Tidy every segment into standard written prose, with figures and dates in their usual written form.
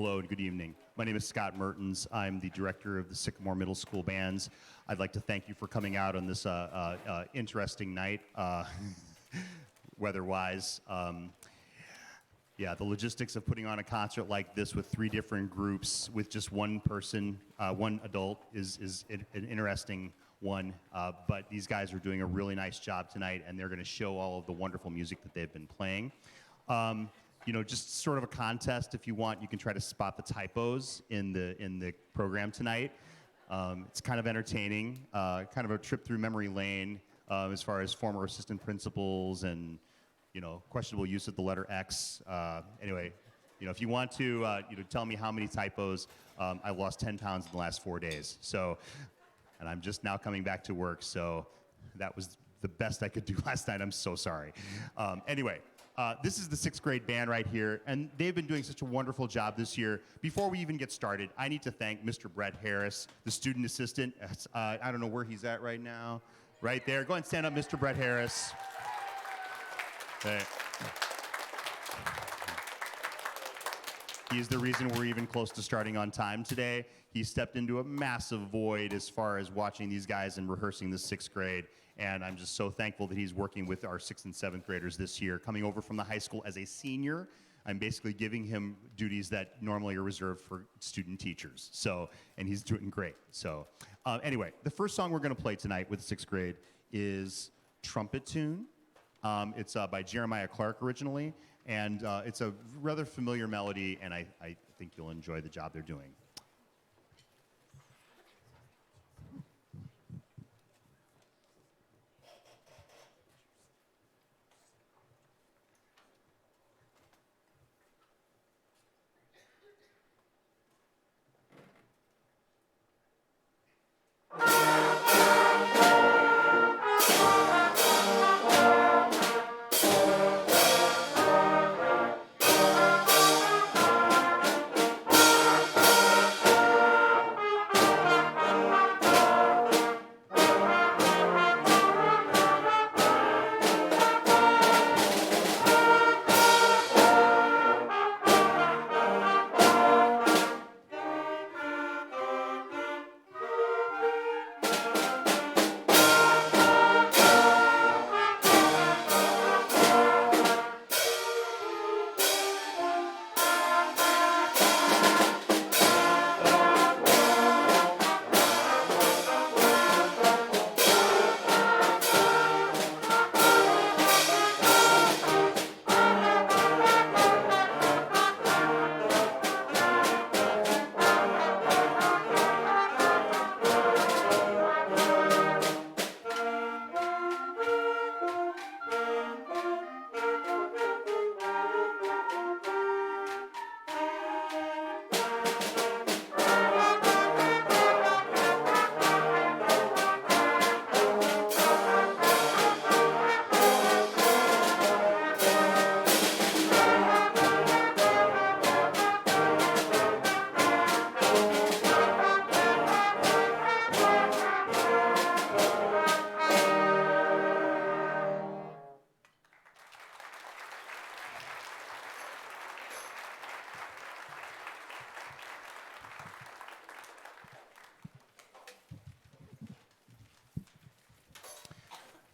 Hello and good evening. My name is Scott Mertens. I'm the director of the Sycamore Middle School Bands. I'd like to thank you for coming out on this interesting night, weather-wise. Yeah, the logistics of putting on a concert like this with 3 different groups with just one person, one adult, is an interesting one. But these guys are doing a really nice job tonight, and they're going to show all of the wonderful music that they've been playing. You know, just sort of a contest. If you want, you can try to spot the typos in the program tonight. It's kind of entertaining, kind of a trip through memory lane as far as former assistant principals and, you know, questionable use of the letter X. Anyway, you know, if you want to, you know, tell me how many typos. I've lost 10 pounds in the last 4 days. So, and I'm just now coming back to work. So that was the best I could do last night. I'm so sorry. Anyway. This is the 6th grade band right here, and they've been doing such a wonderful job this year. Before we even get started, I need to thank Mr. Brett Harris, the student assistant. I don't know where he's at right now. Right there. Go ahead and stand up, Mr. Brett Harris. Hey. He's the reason we're even close to starting on time today. He stepped into a massive void as far as watching these guys and rehearsing the 6th grade. And I'm just so thankful that he's working with our 6th and 7th graders this year. Coming over from the high school as a senior, I'm basically giving him duties that normally are reserved for student teachers. So, and he's doing great. So, anyway, the first song we're going to play tonight with the 6th grade is Trumpet Tune. It's by Jeremiah Clark originally, and it's a rather familiar melody, and I think you'll enjoy the job they're doing.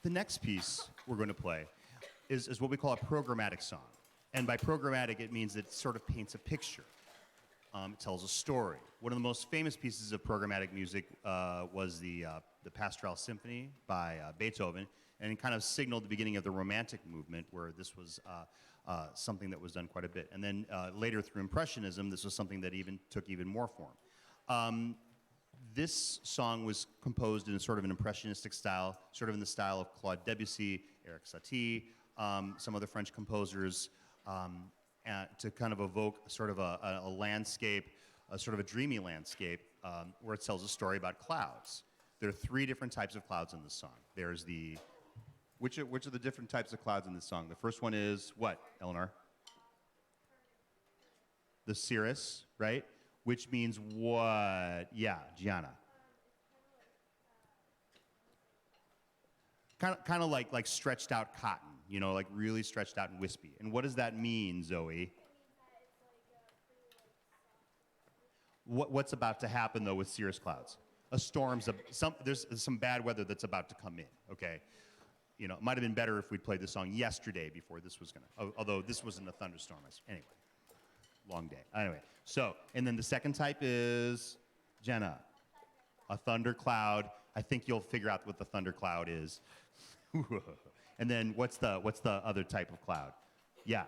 The next piece we're going to play is what we call a programmatic song. And by programmatic, it means it sort of paints a picture. It tells a story. One of the most famous pieces of programmatic music was the Pastoral Symphony by Beethoven, and it kind of signaled the beginning of the Romantic movement, where this was something that was done quite a bit. And then later through Impressionism, this was something that took even more form. This song was composed in a sort of an impressionistic style, sort of in the style of Claude Debussy, Eric Satie, some other French composers, to kind of evoke sort of a landscape, a sort of a dreamy landscape, where it tells a story about clouds. There are 3 different types of clouds in this song. There's which are the different types of clouds in this song? The first one is what, Eleanor? The cirrus, right? Which means what? Yeah, Gianna. Kind of like stretched out cotton, you know, like really stretched out and wispy. And what does that mean, Zoe? what's about to happen though with cirrus clouds. A storm's there's some bad weather that's about to come in. Okay, you know, it might have been better if we'd played this song yesterday before this was gonna. Although this wasn't a thunderstorm. Anyway, long day. Anyway, so and then the second type is Jenna, a thundercloud. I think you'll figure out what the thundercloud is. And then what's the other type of cloud? Yeah.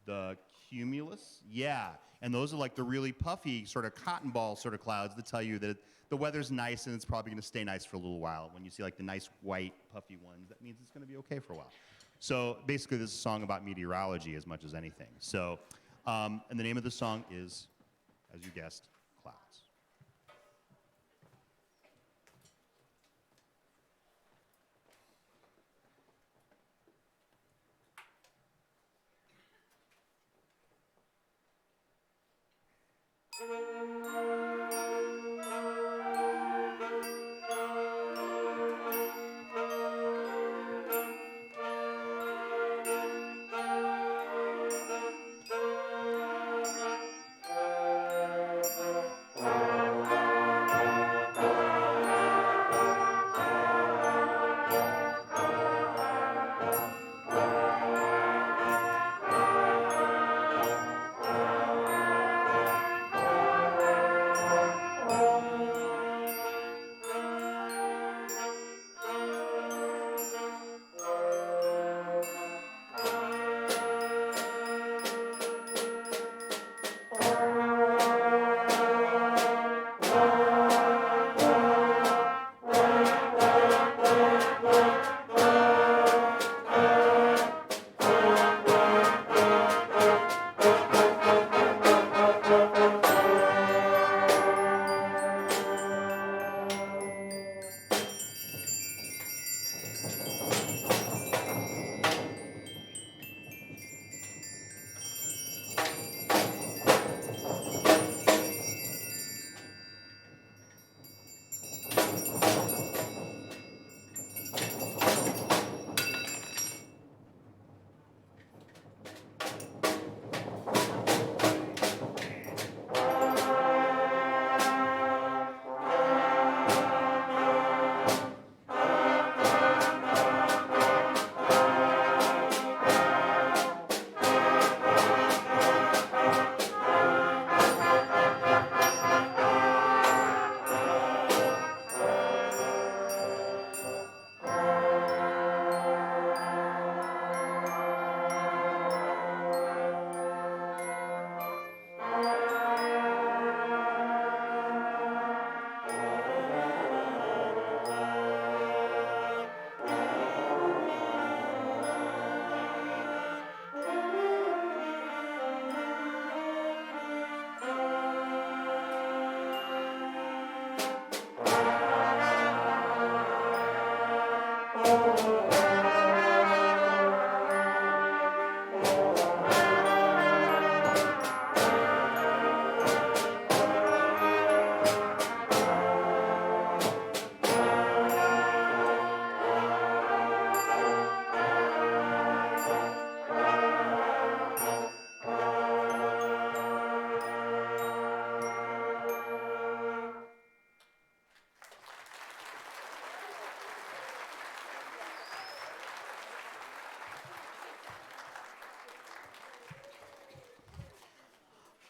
The cumulus? Yeah. And those are like the really puffy sort of cotton ball sort of clouds that tell you that the weather's nice and it's probably going to stay nice for a little while. When you see like the nice white puffy ones, that means it's going to be okay for a while. So basically this is a song about meteorology as much as anything. So, and the name of the song is, as you guessed, Clouds.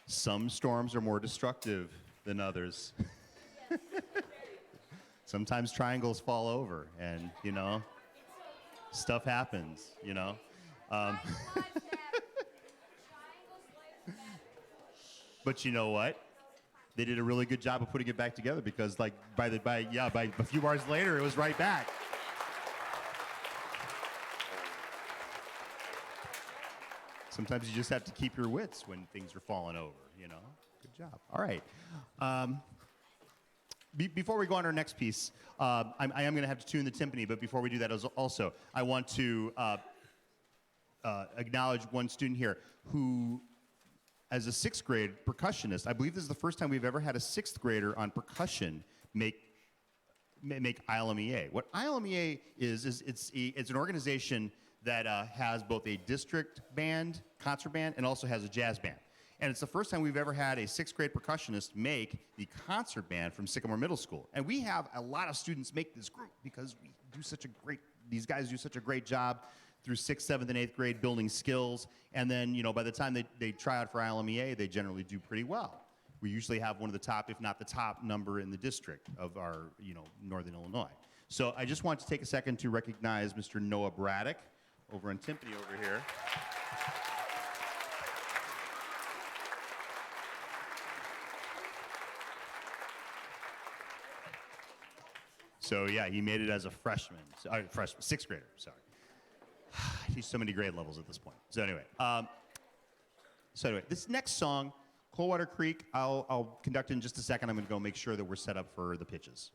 Some storms are more destructive than others. Sometimes triangles fall over and, you know, stuff happens, you know. But you know what? They did a really good job of putting it back together because like by a few bars later, it was right back. Sometimes you just have to keep your wits when things are falling over, you know? Good job. All right. Before we go on to our next piece, I am going to have to tune the timpani, but before we do that, also, I want to acknowledge one student here who, as a sixth grade percussionist, I believe this is the first time we've ever had a sixth grader on percussion make ILMEA. What ILMEA is it's an organization that has both a district band, concert band, and also has a jazz band. And it's the first time we've ever had a sixth grade percussionist make the concert band from Sycamore Middle School. And we have a lot of students make this group because these guys do such a great job through 6th, 7th, and 8th grade building skills. And then, by the time they try out for ILMEA, they generally do pretty well. We usually have one of the top, if not the top number in the district of our, Northern Illinois. So I just want to take a second to recognize Mr. Noah Braddock over in Timpani over here. So yeah, he made it as a freshman, sixth grader, sorry. He's so many grade levels at this point. So anyway, this next song, Coldwater Creek, I'll conduct in just a second. I'm going to go make sure that we're set up for the pitches.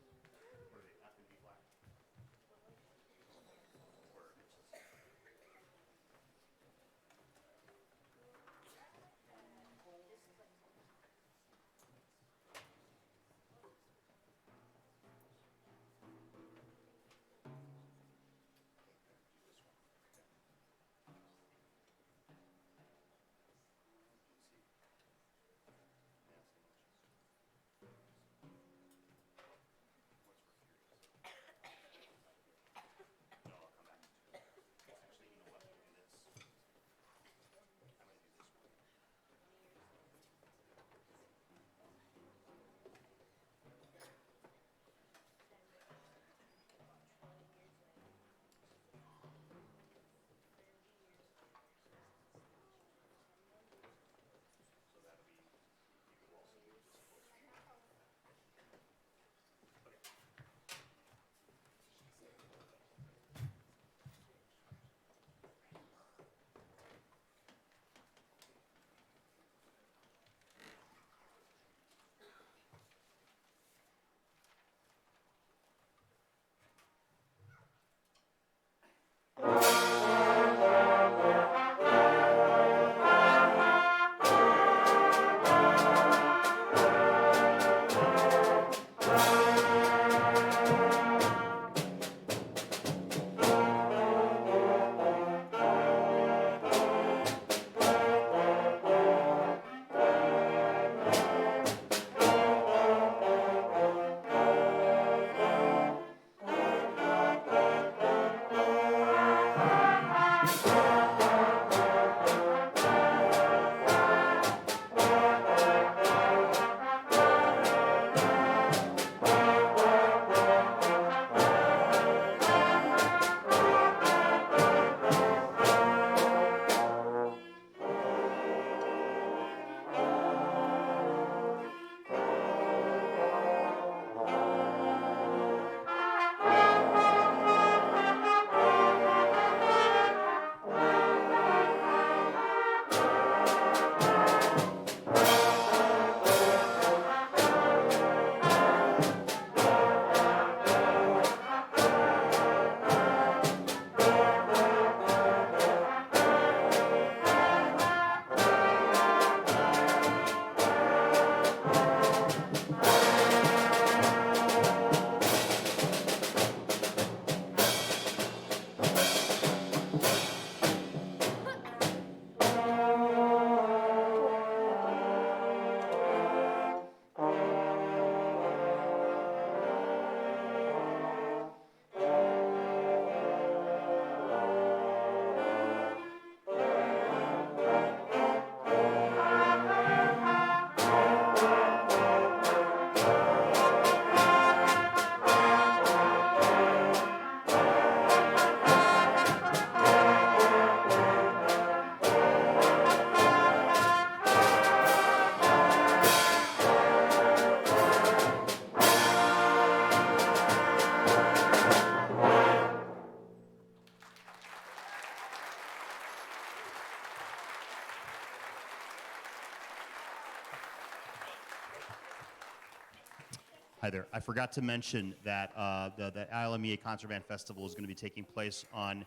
Hi there. I forgot to mention that the ILMEA Concert Band Festival is going to be taking place on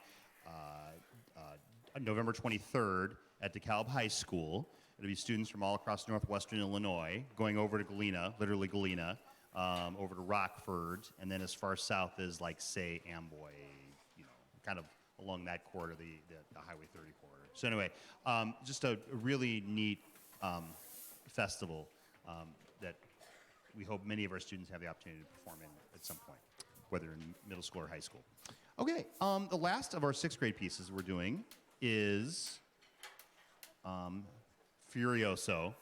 November 23rd at DeKalb High School. It'll be students from all across northwestern Illinois going over to Galena, literally Galena, over to Rockford, and then as far south as, like, say, Amboy, kind of along that corridor, the Highway 30 corridor. So anyway, just a really neat festival that we hope many of our students have the opportunity to perform in at some point, whether in middle school or high school. Okay, the last of our 6th grade pieces we're doing is Furioso,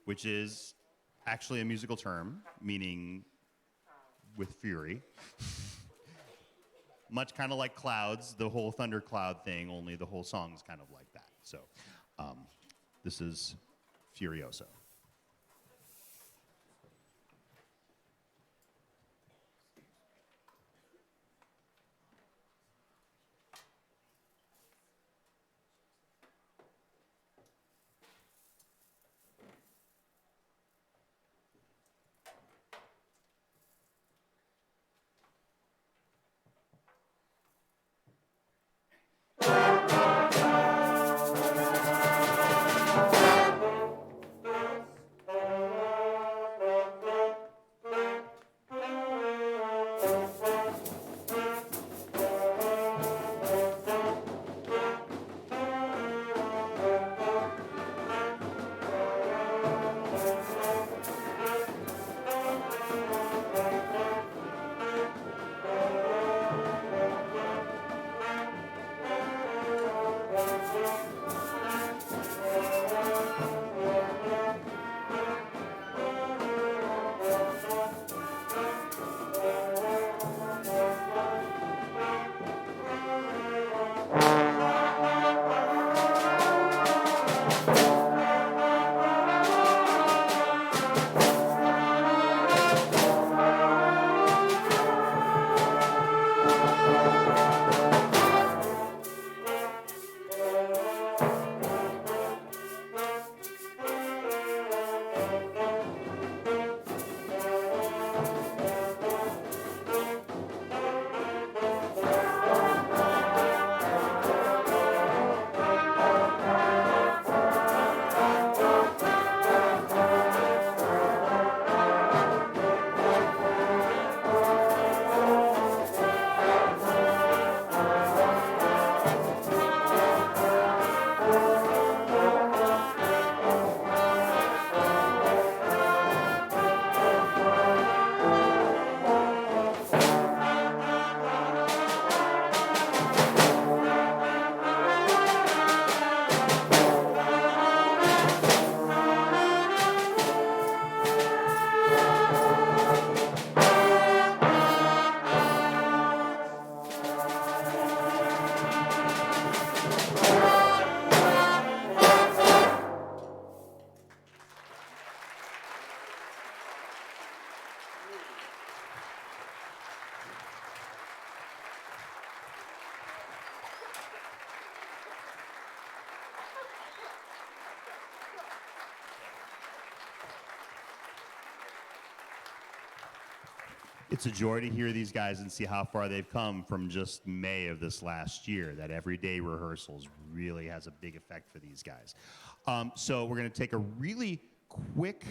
which is actually a musical term meaning with fury. Much kind of like Clouds, the whole thundercloud thing, only the whole song's kind of like that. So this is Furioso. It's a joy to hear these guys and see how far they've come from just May of this last year. That everyday rehearsals really has a big effect for these guys. So we're going to take a really quick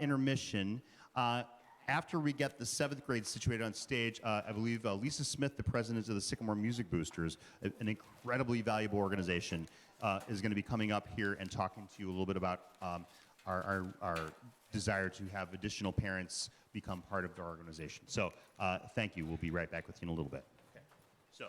intermission. After we get the 7th grade situated on stage, I believe Lisa Smith, the president of the Sycamore Music Boosters, an incredibly valuable organization, is going to be coming up here and talking to you a little bit about our desire to have additional parents become part of our organization. So thank you. We'll be right back with you in a little bit. Okay. So.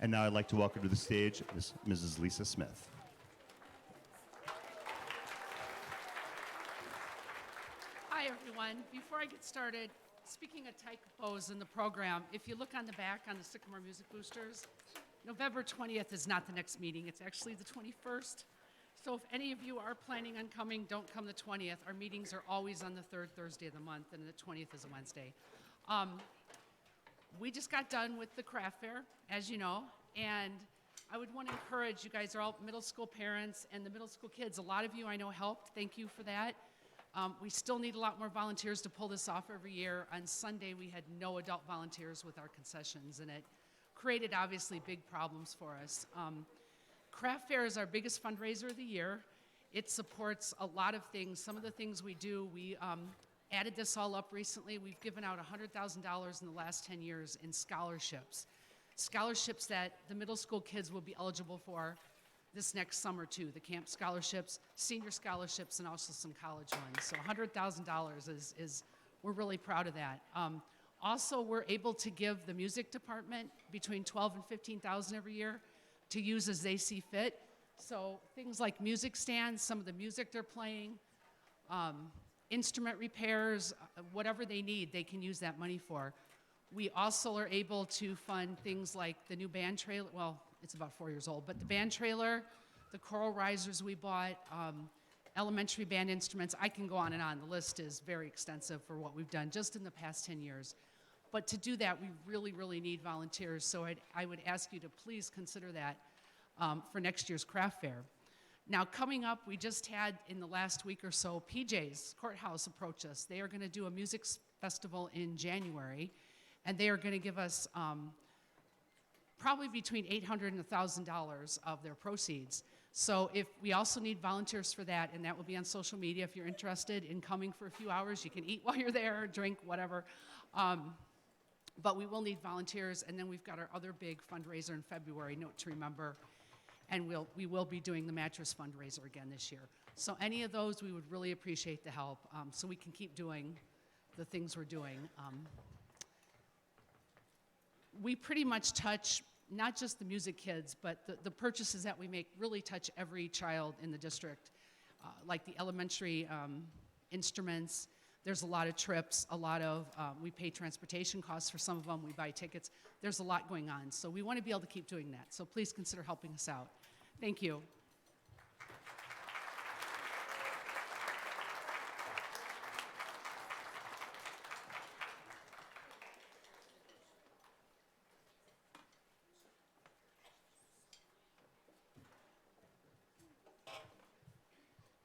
And now I'd like to welcome to the stage Mrs. Lisa Smith. Hi, everyone. Before I get started, speaking of typos in the program, if you look on the back on the Sycamore Music Boosters, November 20th is not the next meeting. It's actually the 21st. So if any of you are planning on coming, don't come the 20th. Our meetings are always on the third Thursday of the month, and the 20th is a Wednesday. We just got done with the craft fair, as you know, and I would want to encourage, you guys are all middle school parents and the middle school kids. A lot of you I know helped. Thank you for that. We still need a lot more volunteers to pull this off every year. On Sunday, we had no adult volunteers with our concessions, and it created obviously big problems for us. Craft Fair is our biggest fundraiser of the year. It supports a lot of things. Some of the things we do, we added this all up recently. We've given out $100,000 in the last 10 years in scholarships. Scholarships that the middle school kids will be eligible for this next summer too. The camp scholarships, senior scholarships, and also some college ones. So $100,000 is we're really proud of that. Also, we're able to give the music department between $12,000 and $15,000 every year to use as they see fit. So things like music stands, some of the music they're playing, instrument repairs, whatever they need, they can use that money for. We also are able to fund things like the new band trailer. Well, it's about 4 years old, but the band trailer, the choral risers we bought, elementary band instruments. I can go on and on. The list is very extensive for what we've done just in the past 10 years. But to do that, we really, really need volunteers. So I would ask you to please consider that for next year's craft fair. Now, coming up, we just had in the last week or so, PJ's Courthouse approach us. They are going to do a music festival in January, and they are going to give us probably between $800 and $1,000 of their proceeds. So if we also need volunteers for that, and that will be on social media. If you're interested in coming for a few hours, you can eat while you're there, drink, whatever. But we will need volunteers, and then we've got our other big fundraiser in February, Note to Remember, and we will be doing the mattress fundraiser again this year. So any of those, we would really appreciate the help so we can keep doing the things we're doing. We pretty much touch not just the music kids, but the purchases that we make really touch every child in the district, like the elementary instruments. There's a lot of trips, we pay transportation costs for some of them, we buy tickets. There's a lot going on, so we want to be able to keep doing that. So please consider helping us out. Thank you.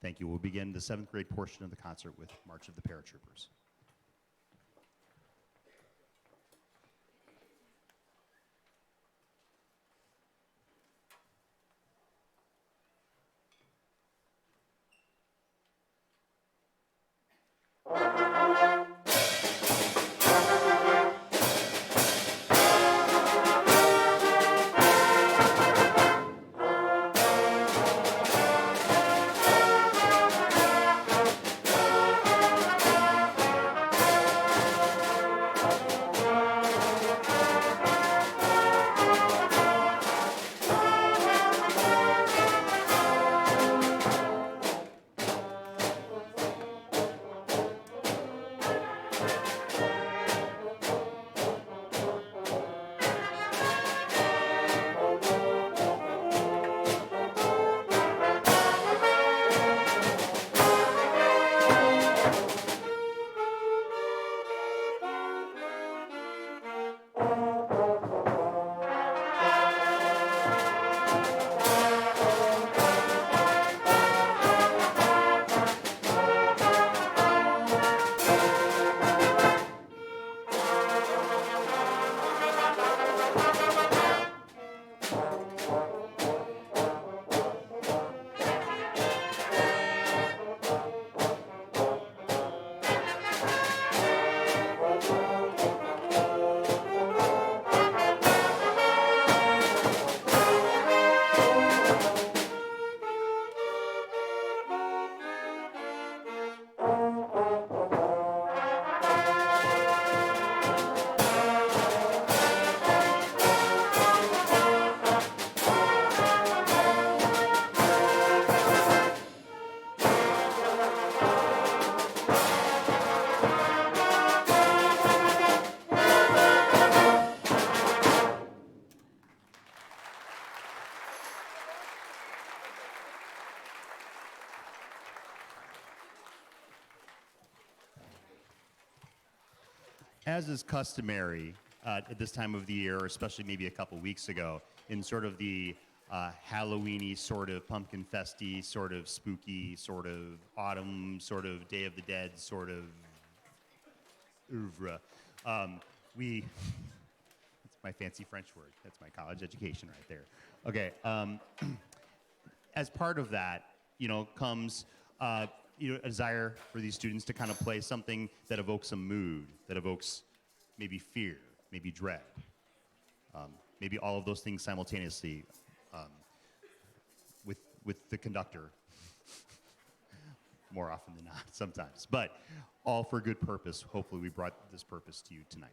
Thank you. We'll begin the 7th grade portion of the concert with March of the Paratroopers. As is customary at this time of the year, or especially maybe a couple weeks ago, in sort of the Halloween-y, sort of pumpkin festy, sort of spooky, sort of autumn, sort of Day of the Dead, sort of oeuvre, we, that's my fancy French word. That's my college education right there. Okay. As part of that, comes a desire for these students to kind of play something that evokes a mood, that evokes maybe fear, maybe dread, maybe all of those things simultaneously with the conductor, more often than not, sometimes. But all for good purpose. Hopefully we brought this purpose to you tonight.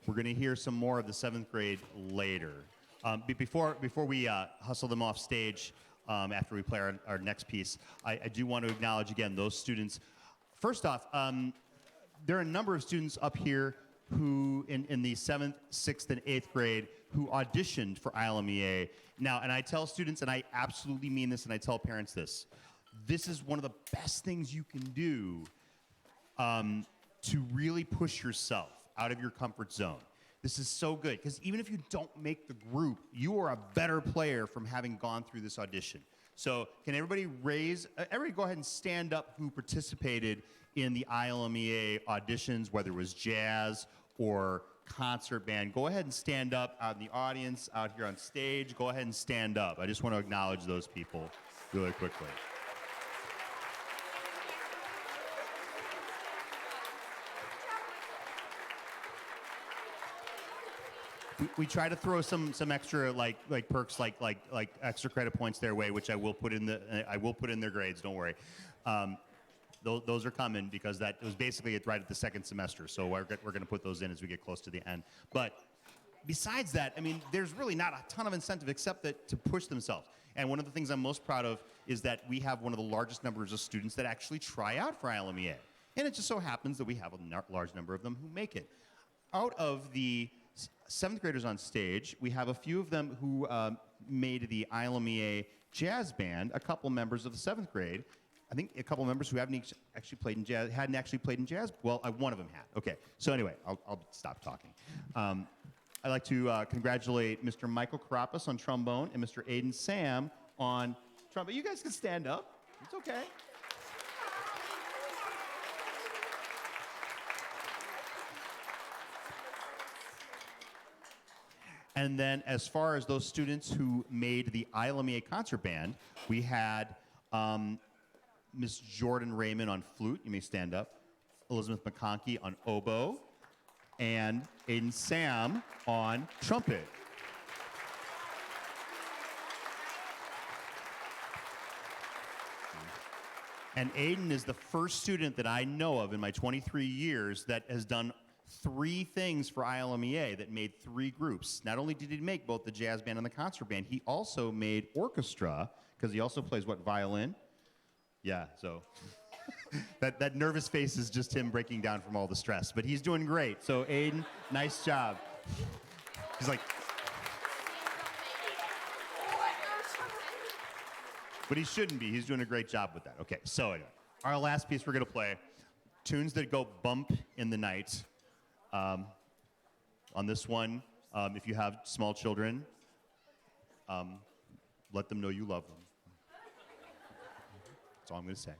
We're going to hear some more of the 7th grade later. Before we hustle them off stage after we play our next piece, I do want to acknowledge again those students. First off, there are a number of students up here who in the 7th, 6th, and 8th grade who auditioned for ILMEA. Now, and I tell students, and I absolutely mean this, and I tell parents this, this is one of the best things you can do to really push yourself out of your comfort zone. This is so good, because even if you don't make the group, you are a better player from having gone through this audition. So can everybody go ahead and stand up who participated in the ILMEA auditions, whether it was jazz or concert band. Go ahead and stand up out in the audience, out here on stage. Go ahead and stand up. I just want to acknowledge those people really quickly. we try to throw some extra like perks like extra credit points their way, which I will put in their grades. Don't worry. Those are coming because that was basically right at the second semester. So we're going to put those in as we get close to the end. But besides that, I mean, there's really not a ton of incentive except that to push themselves. And one of the things I'm most proud of is that we have one of the largest numbers of students that actually try out for ILMEA. And it just so happens that we have a large number of them who make it. Out of the seventh graders on stage, we have a few of them who made the ILMEA jazz band, a couple members of the seventh grade. I think a couple members who hadn't actually played in jazz. Well, one of them had. Okay, so anyway, I'll stop talking. I'd like to congratulate Mr. Michael Karapis on trombone and Mr. Aiden Sam on trombone. You guys can stand up. It's okay. And then as far as those students who made the ILMEA concert band, we had Miss Jordan Raymond on flute. You may stand up. Elizabeth McConkey on oboe. And Aiden Sam on trumpet. And Aiden is the first student that I know of in my 23 years that has done 3 things for ILMEA, that made 3 groups. Not only did he make both the jazz band and the concert band, he also made orchestra, because he also plays, violin? Yeah, so that nervous face is just him breaking down from all the stress. But he's doing great. So Aiden, nice job. He's like... But he shouldn't be. He's doing a great job with that. Okay, so anyway, our last piece we're going to play, tunes that go bump in the night. On this one, if you have small children, let them know you love them. That's all I'm going to say.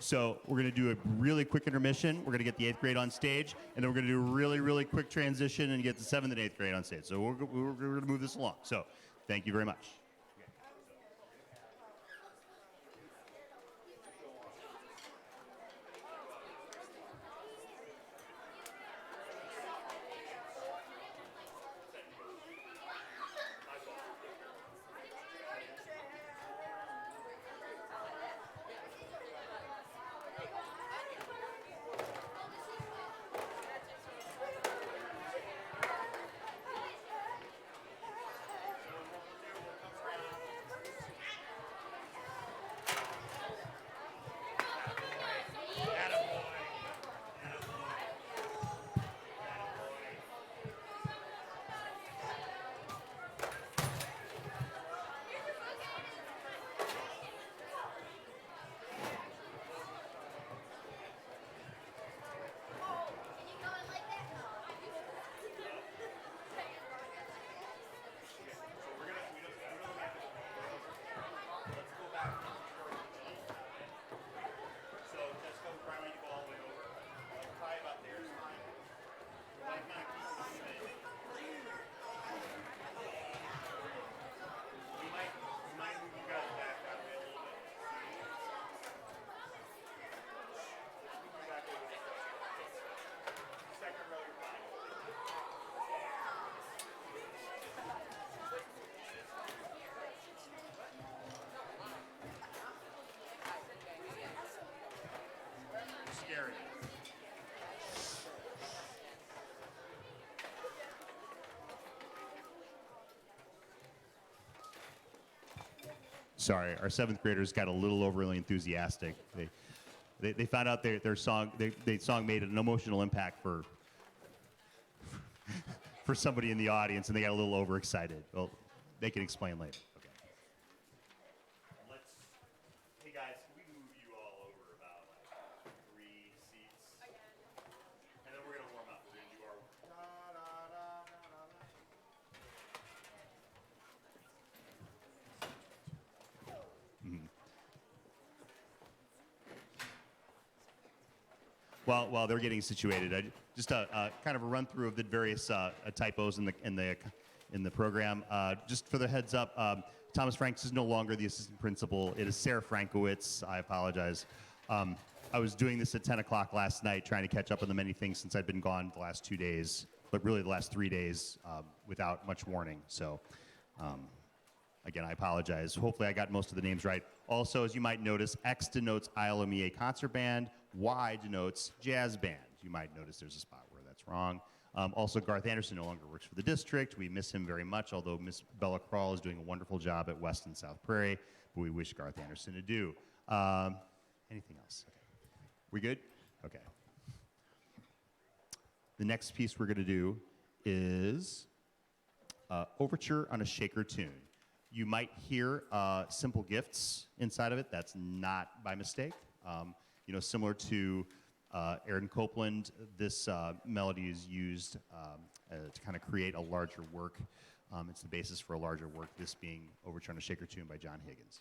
So we're going to do a really quick intermission. We're going to get the 8th grade on stage, and then we're going to do a really, really quick transition and get the 7th and 8th grade on stage. So we're going to move this along. So thank you very much. Sorry, our 7th graders got a little overly enthusiastic. They found out their song made an emotional impact for somebody in the audience, and they got a little overexcited. Well, they can explain later. Okay. Hey guys, can we move you all over about like 3 seats? And then we're gonna warm up. We're gonna do our While they're getting situated, just kind of a run through of the various typos in the program. Just for the heads up, Thomas Franks is no longer the assistant principal. It is Sarah Frankowitz. I apologize. I was doing this at 10 o'clock last night, trying to catch up on the many things since I've been gone the last 2 days, but really the last 3 days without much warning. So. Again, I apologize. Hopefully I got most of the names right. Also, as you might notice, X denotes ILMEA Concert Band, Y denotes Jazz Band. You might notice there's a spot where that's wrong. Also, Garth Anderson no longer works for the district. We miss him very much, although Miss Bella Krall is doing a wonderful job at West and South Prairie, but we wish Garth Anderson to do. Anything else? Okay. We good? Okay. The next piece we're going to do is Overture on a Shaker Tune. You might hear Simple Gifts inside of it. That's not by mistake. Similar to Aaron Copeland, this melody is used to kind of create a larger work. It's the basis for a larger work, this being Overture on a Shaker Tune by John Higgins.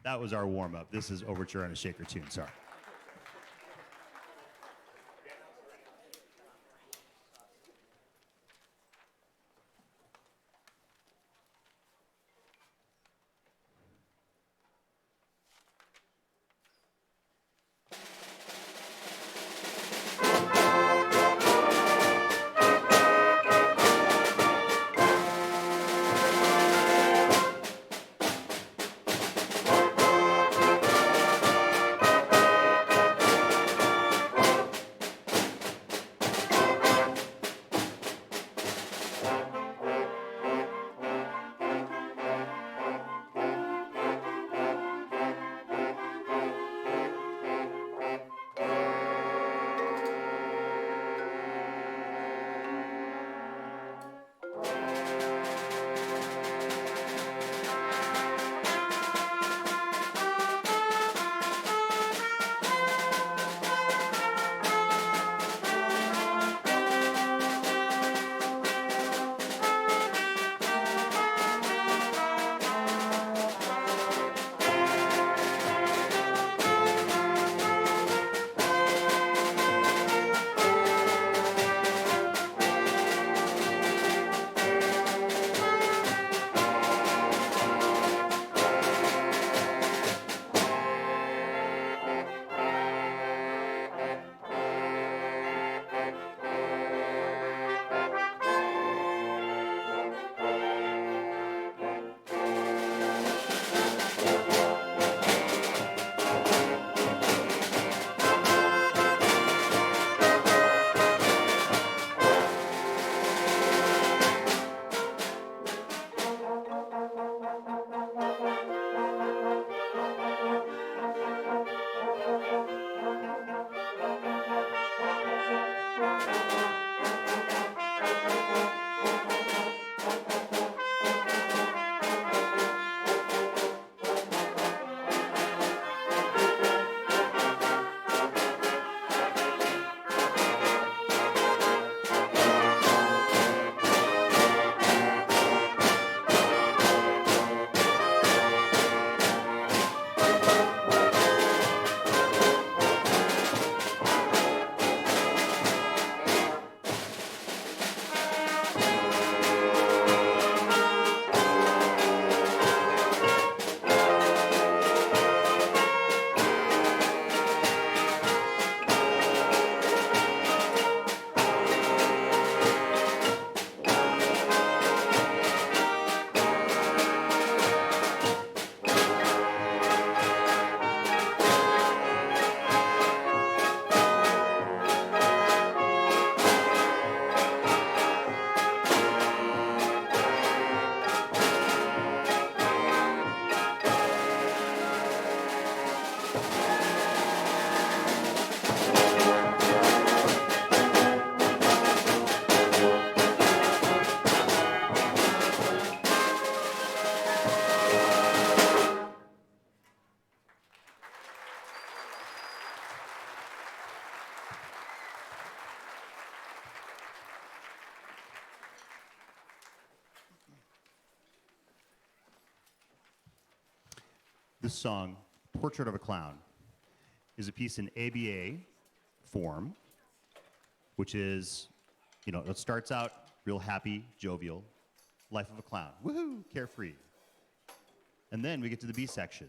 That was our warm-up. This is Overture on a Shaker Tune. Sorry. This song, Portrait of a Clown, is a piece in ABA form, which is, it starts out real happy, jovial, life of a clown. Woohoo, carefree. And then we get to the B section.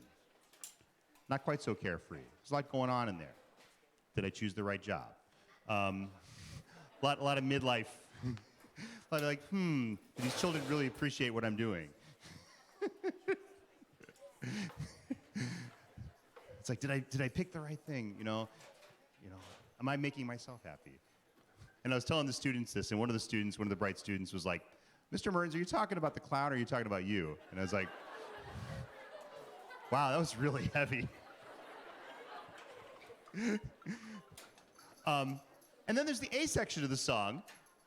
Not quite so carefree. There's a lot going on in there. Did I choose the right job? A lot of midlife. A lot of like, do these children really appreciate what I'm doing? It's like, did I pick the right thing? Am I making myself happy? And I was telling the students this, and one of the bright students was like, Mr. Mertens, are you talking about the clown or are you talking about you? And I was like, wow, that was really heavy. And then there's the A section of the song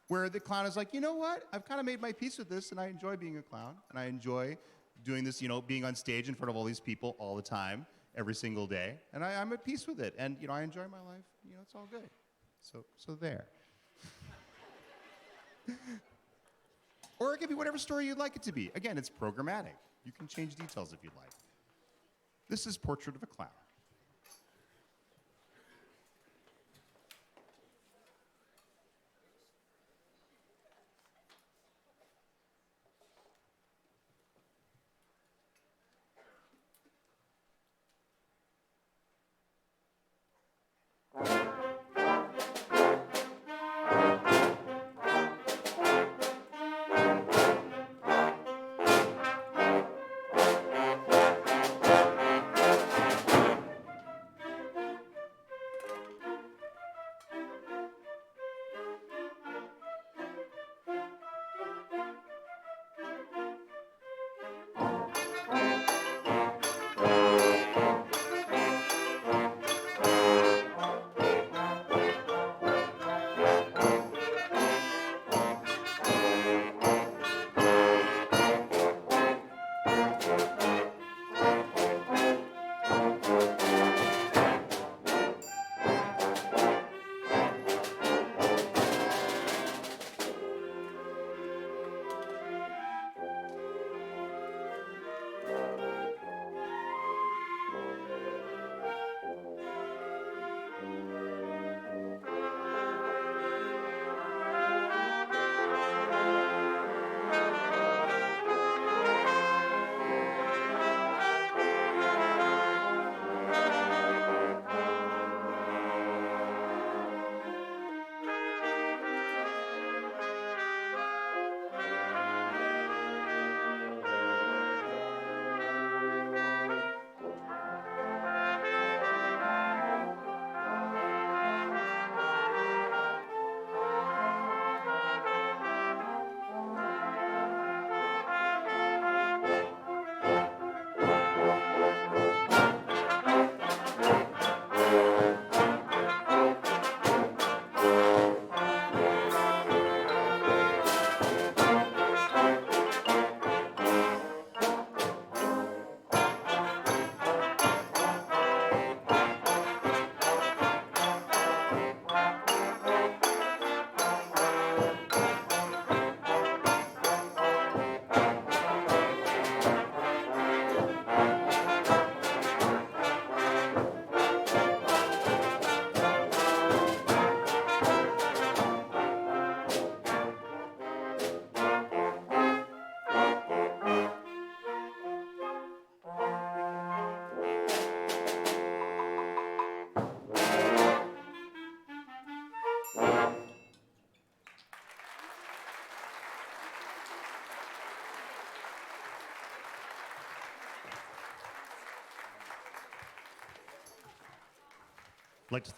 where the clown is like, you know what? I've kind of made my peace with this, and I enjoy being a clown, and I enjoy doing this, being on stage in front of all these people all the time, every single day, and I'm at peace with it. And, I enjoy my life. It's all good. So there. Or it could be whatever story you'd like it to be. Again, it's programmatic. You can change details if you'd like. This is Portrait of a Clown.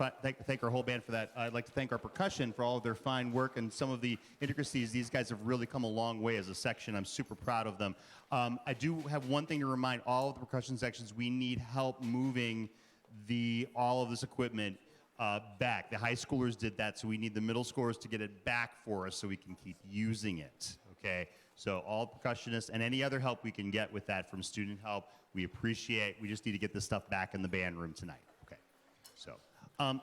I'd like to thank our whole band for that. I'd like to thank our percussion for all of their fine work and some of the intricacies. These guys have really come a long way as a section. I'm super proud of them. I do have one thing to remind all of the percussion sections. We need help moving all of this equipment back. The high schoolers did that, so we need the middle schoolers to get it back for us so we can keep using it, okay? So all percussionists and any other help we can get with that from student help, we appreciate. We just need to get this stuff back in the band room tonight, okay? So.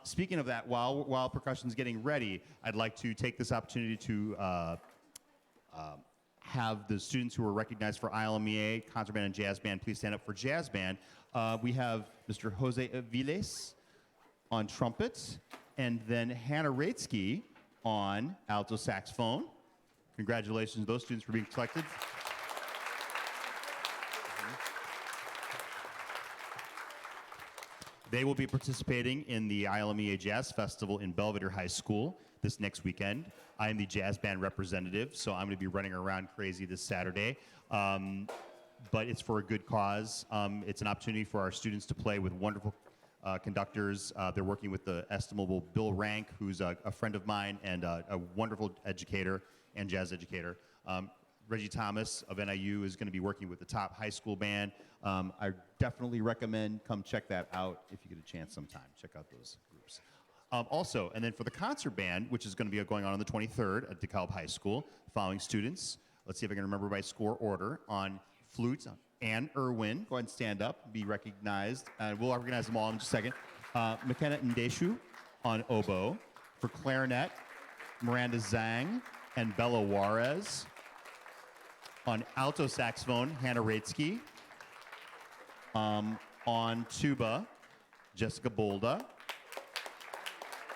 Speaking of that, while percussion's getting ready, I'd like to take this opportunity to have the students who are recognized for ILMEA, concert band and jazz band, please stand up for jazz band. We have Mr. Jose Aviles on trumpet, and then Hannah Raitsky on alto saxophone. Congratulations to those students for being selected. They will be participating in the ILMEA Jazz Festival in Belvedere High School this next weekend. I am the jazz band representative, so I'm going to be running around crazy this Saturday. But it's for a good cause. It's an opportunity for our students to play with wonderful conductors. They're working with the estimable Bill Rank, who's a friend of mine and a wonderful educator and jazz educator. Reggie Thomas of NIU is going to be working with the top high school band. I definitely recommend come check that out if you get a chance sometime. Check out those groups. Also, and then for the concert band, which is going to be going on the 23rd at DeKalb High School, the following students, let's see if I can remember by score order. On flute, Ann Irwin, go ahead and stand up, be recognized. We'll recognize them all in just a second. McKenna Ndeshu on oboe. For clarinet, Miranda Zhang and Bella Juarez. On alto saxophone, Hannah Raitsky. On tuba, Jessica Bolda.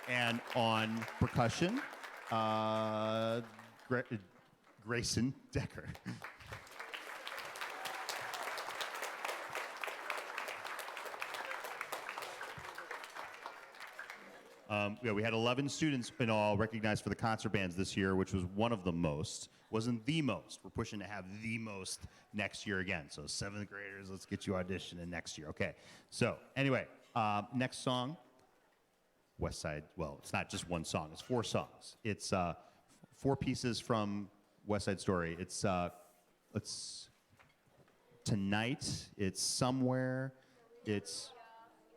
And on percussion, Grayson Decker. Yeah, we had 11 students in all recognized for the concert bands this year, which was one of the most. Wasn't the most. We're pushing to have the most next year again. So 7th graders, let's get you auditioning next year. Okay. So anyway, next song, West Side. Well, it's not just one song. It's 4 songs. It's 4 pieces from West Side Story. It's Tonight. It's Somewhere. It's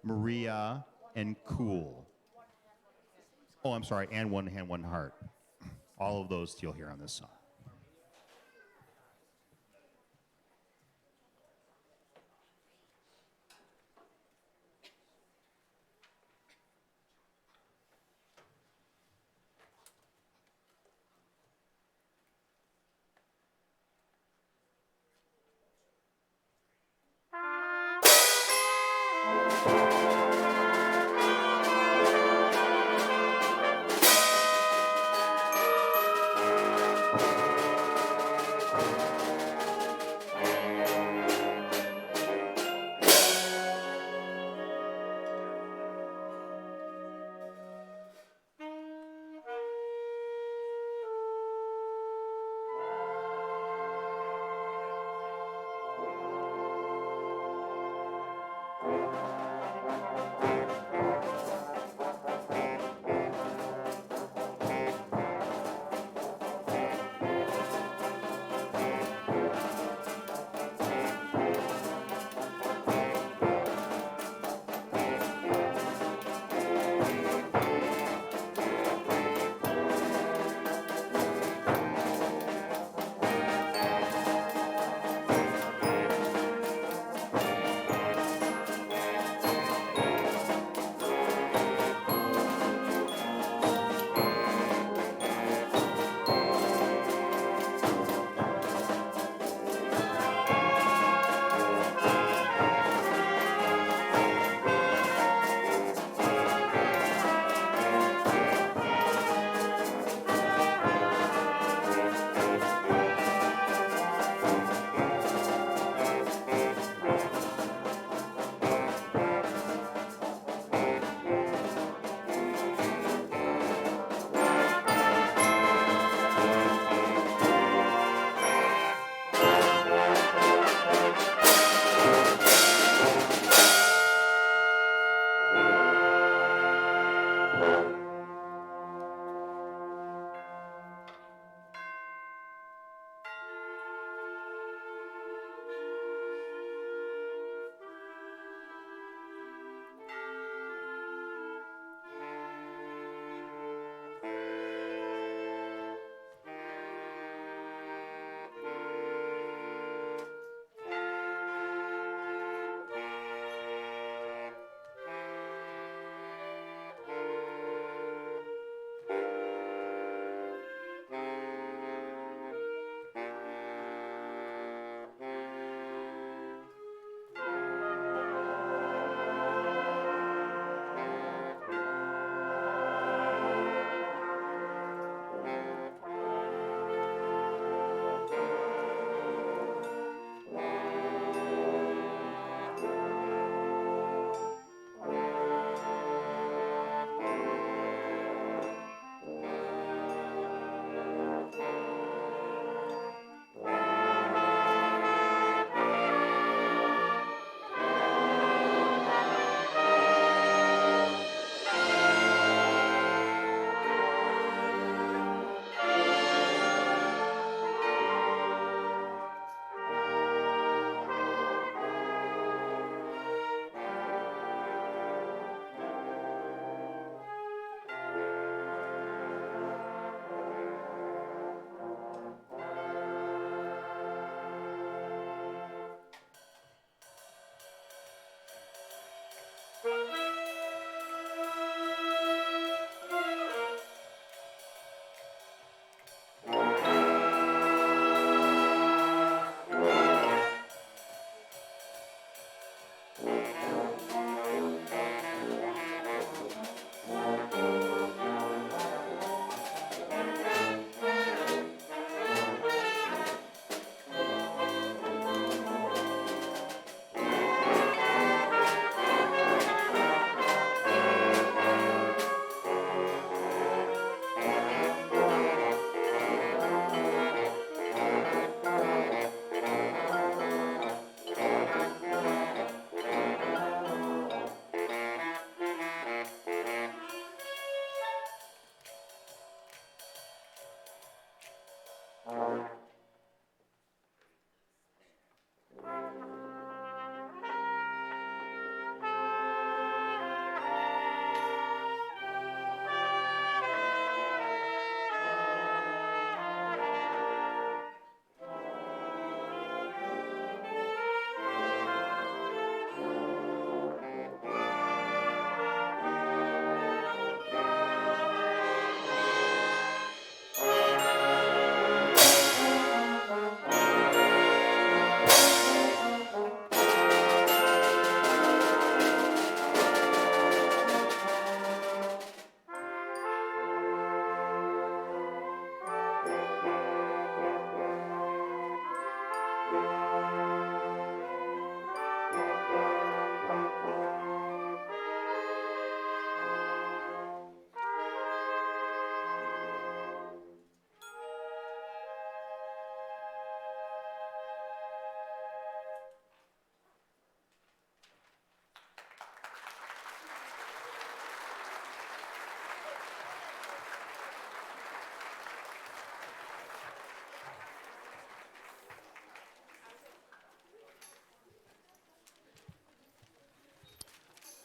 Maria and Cool. Oh, I'm sorry, and One Hand, One Heart. All of those you'll hear on this song.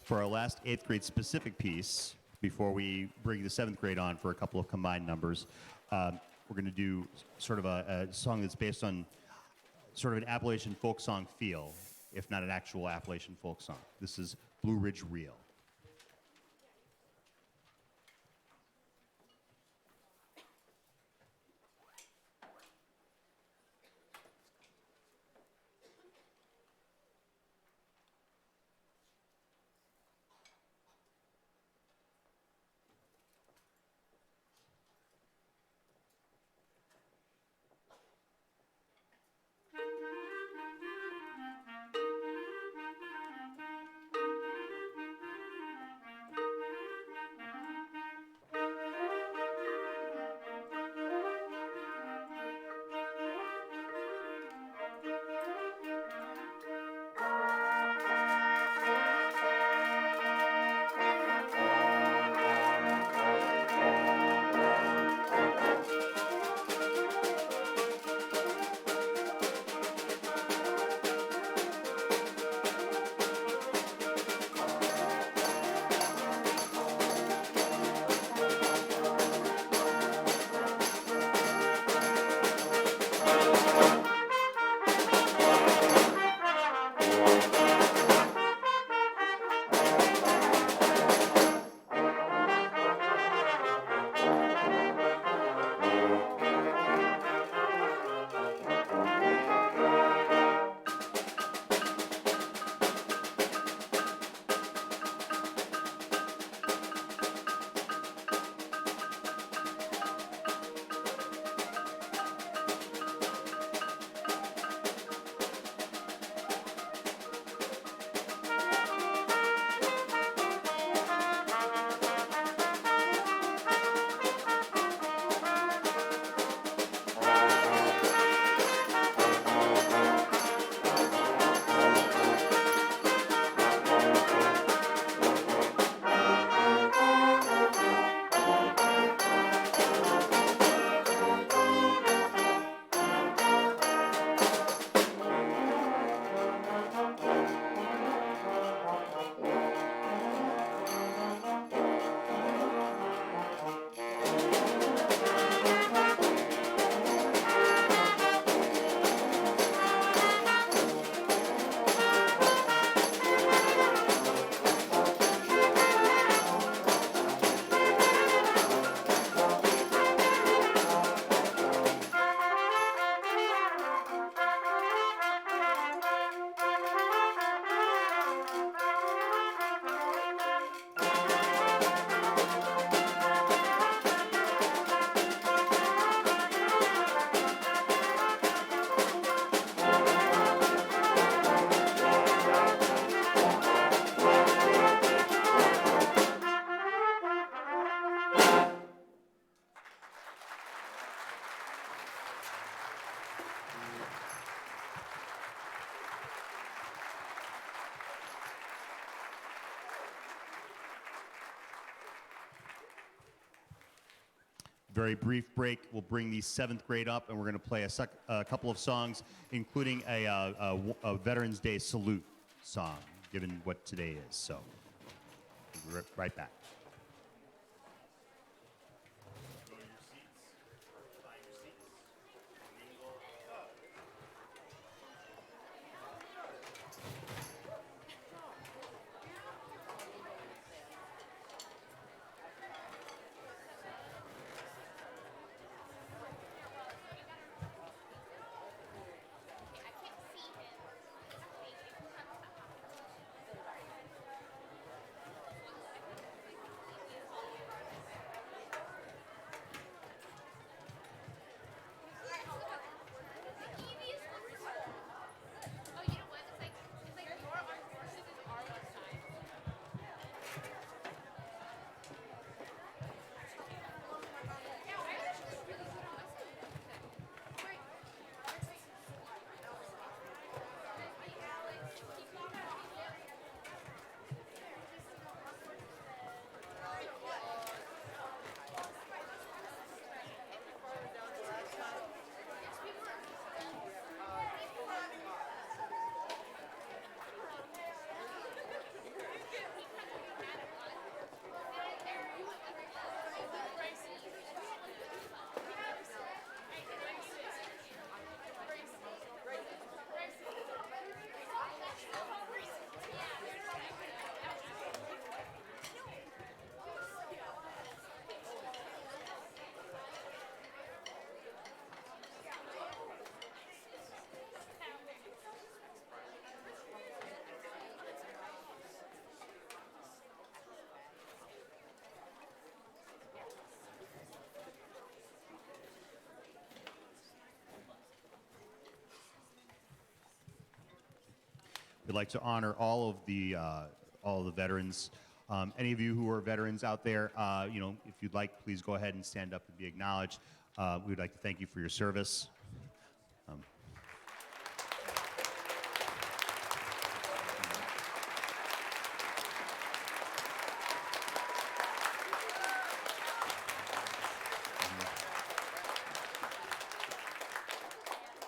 For our last 8th grade specific piece, before we bring the 7th grade on for a couple of combined numbers, we're going to do sort of a song that's based on sort of an Appalachian folk song feel, if not an actual Appalachian folk song. This is Blue Ridge Reel. Very brief break. We'll bring the 7th grade up, and we're going to play a couple of songs, including a Veterans Day salute song, given what today is. So, we'll be right back. we'd like to honor all of the veterans. Any of you who are veterans out there, if you'd like, please go ahead and stand up and be acknowledged. We would like to thank you for your service.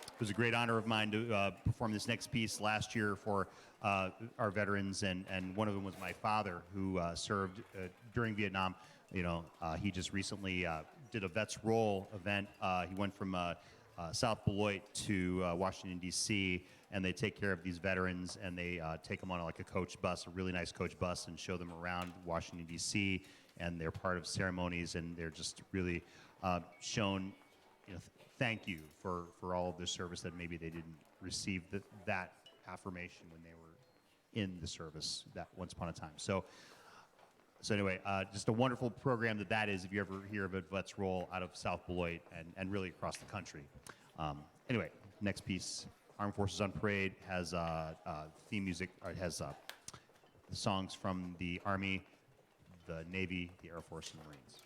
It was a great honor of mine to perform this next piece last year for our veterans, and one of them was my father, who served during Vietnam. He just recently did a Vets Roll event. He went from South Beloit to Washington, D.C., and they take care of these veterans, and they take them on like a coach bus, a really nice coach bus, and show them around Washington, D.C., and they're part of ceremonies, and they're just really shown, thank you for all of the service that maybe they didn't receive that affirmation when they were in the service that once upon a time. So anyway, just a wonderful program that is, if you ever hear of it, Let's Roll out of South Beloit and really across the country. Anyway, next piece, Armed Forces on Parade, has theme music, or it has the songs from the Army, the Navy, the Air Force, and the Marines.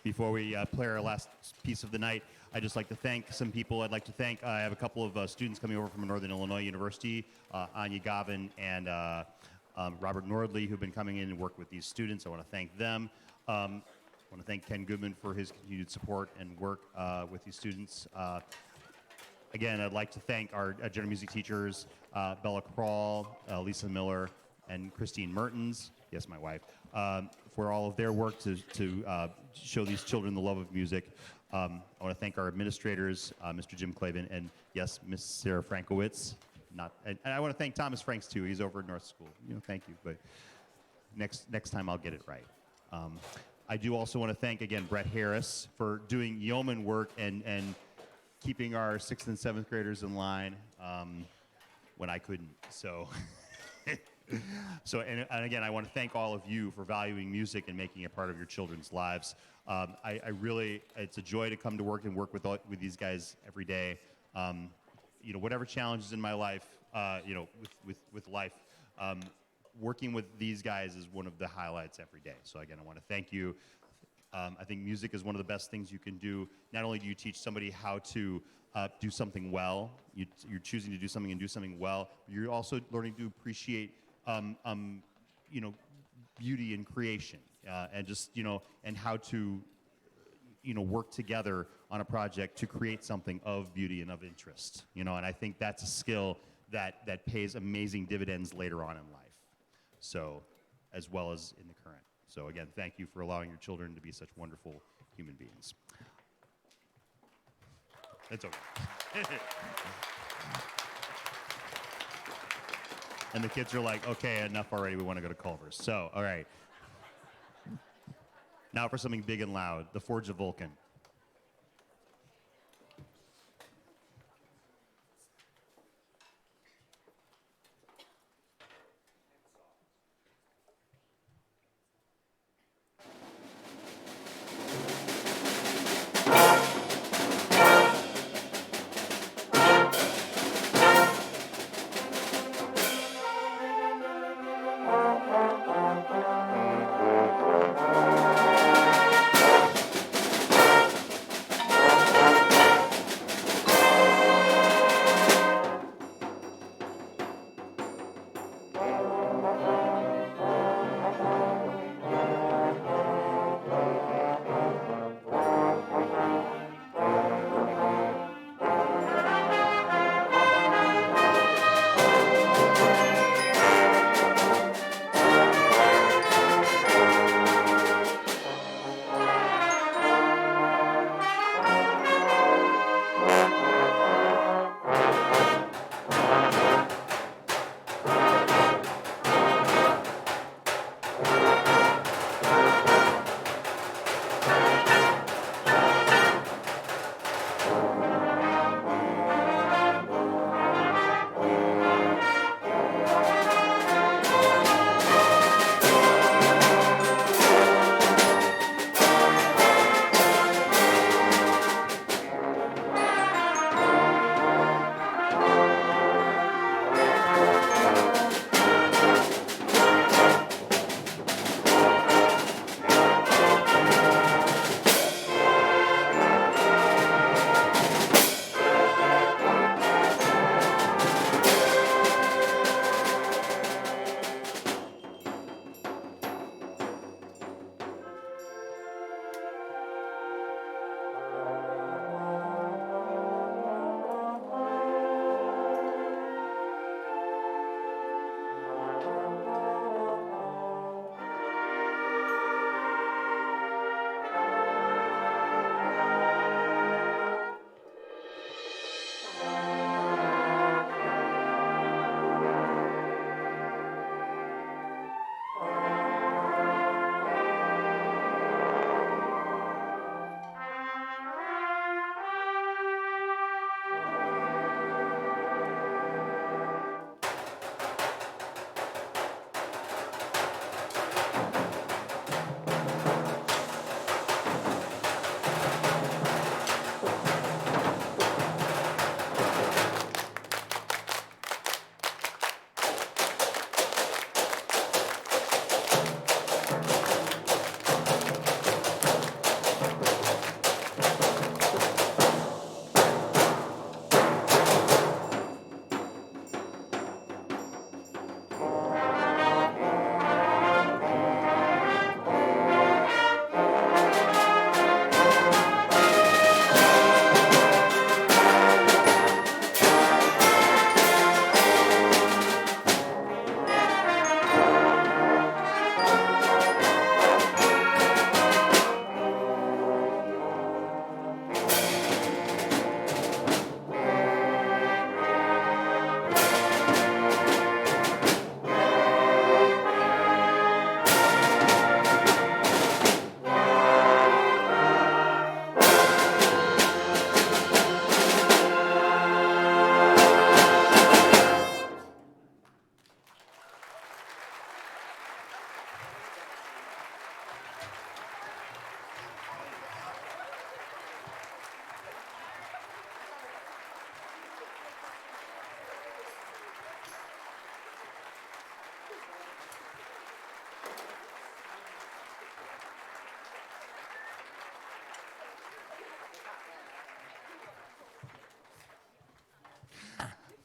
Before we play our last piece of the night, I'd just like to thank some people. I'd like to thank, I have a couple of students coming over from Northern Illinois University, Anya Gavin and Robert Nordley, who've been coming in and work with these students. I want to thank them. I want to thank Ken Goodman for his continued support and work with these students. Again, I'd like to thank our general music teachers, Bella Crawl, Lisa Miller, and Christine Mertens, yes, my wife, for all of their work to show these children the love of music. I want to thank our administrators, Mr. Jim Clavin, and yes, Miss Sarah Frankowitz. And I want to thank Thomas Franks too. He's over at North School. Thank you. But next time I'll get it right. I do also want to thank again Brett Harris for doing yeoman work and keeping our 6th and 7th graders in line when I couldn't. So. And again, I want to thank all of you for valuing music and making it part of your children's lives. I really, it's a joy to come to work and work with these guys every day. Whatever challenges in my life, with life, working with these guys is one of the highlights every day. So again, I want to thank you. I think music is one of the best things you can do. Not only do you teach somebody how to do something well, you're choosing to do something and do something well, but you're also learning to appreciate beauty in creation, and just, and how to, work together on a project to create something of beauty and of interest, and I think that's a skill that pays amazing dividends later on in life, so, as well as in the current. So again, thank you for allowing your children to be such wonderful human beings. It's okay. And the kids are like, okay, enough already. We want to go to Culver's. So, all right. Now for something big and loud, the Forge of Vulcan.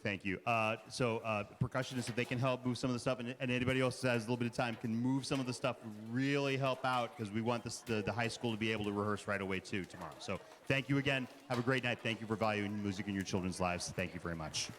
Thank you. Percussionists, if they can help move some of the stuff, and anybody else that has a little bit of time can move some of the stuff, really help out, because we want the high school to be able to rehearse right away, too, tomorrow. So thank you again. Have a great night. Thank you for valuing music in your children's lives. Thank you very much.